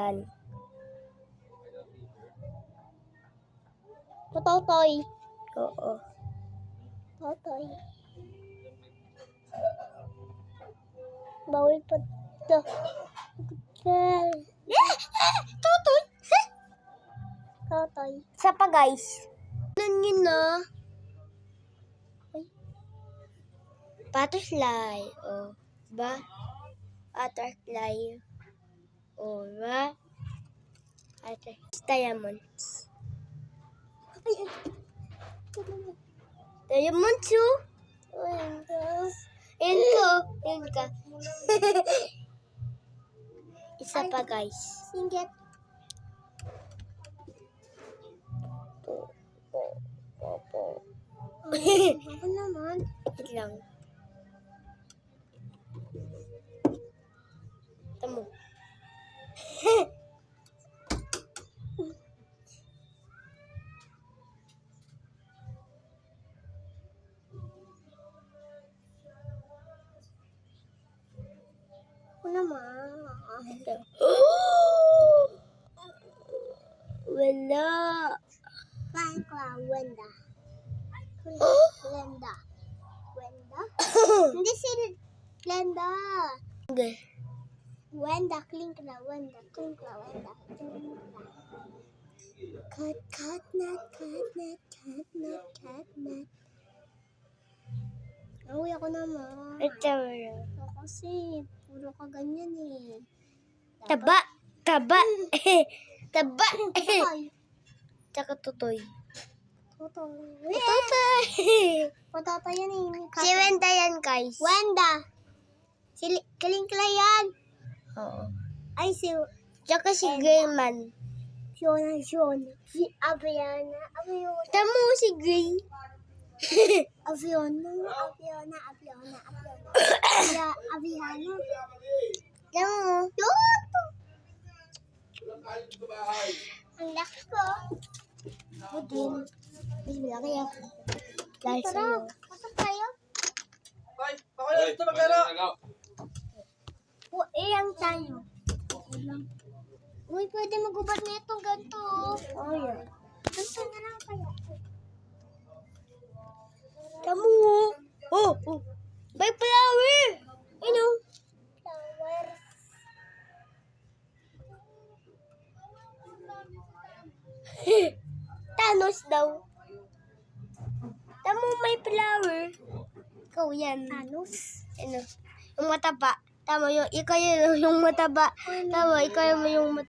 Yan. Totoy. Oo. Totoy. Bawal pa ito. Totoy. Totoy. Isa pa guys. Ano yun na? Butterfly. O. Ba? Butterfly. O. Ba? Diamonds. Diamonds yun. Ayun ka. Isa pa guys. Singit. Ako naman. Wait lang. Tamo. Ako naman. Wala. Wenda. Glenda. Wenda? Hindi si Glenda. Okay. Wenda, klinkla, Wenda, klinkla, Wenda. Cat, nut. Uy, ako naman. Ito. Kasi, puro ka ganyan eh. Taba. Taba. Tsaka tutoy. Totoy yan eh. Si Wenda yan, guys. Wenda. Si Klinkla yan. Oo. Ay, tsaka si Grayman. Fiona. Si Aviana. Tamo si Gray. Aviana. Tamo. Ang laki ko. Budin. Bismillah kayo. Dahil sa'yo. Pasok tayo. Ay, ako na dito maglaro. Iyang tayo. Uy, pwede magubad na itong ganito. Oh, yeah. Ganito na lang kaya. Tamo. Oh. May flower. Ano? Flower. Thanos daw. Tamo may flower. Ikaw yan. Thanos? Ano? Yung mataba. Tama yung ikaw yung mataba. Tama, ikaw yung mataba.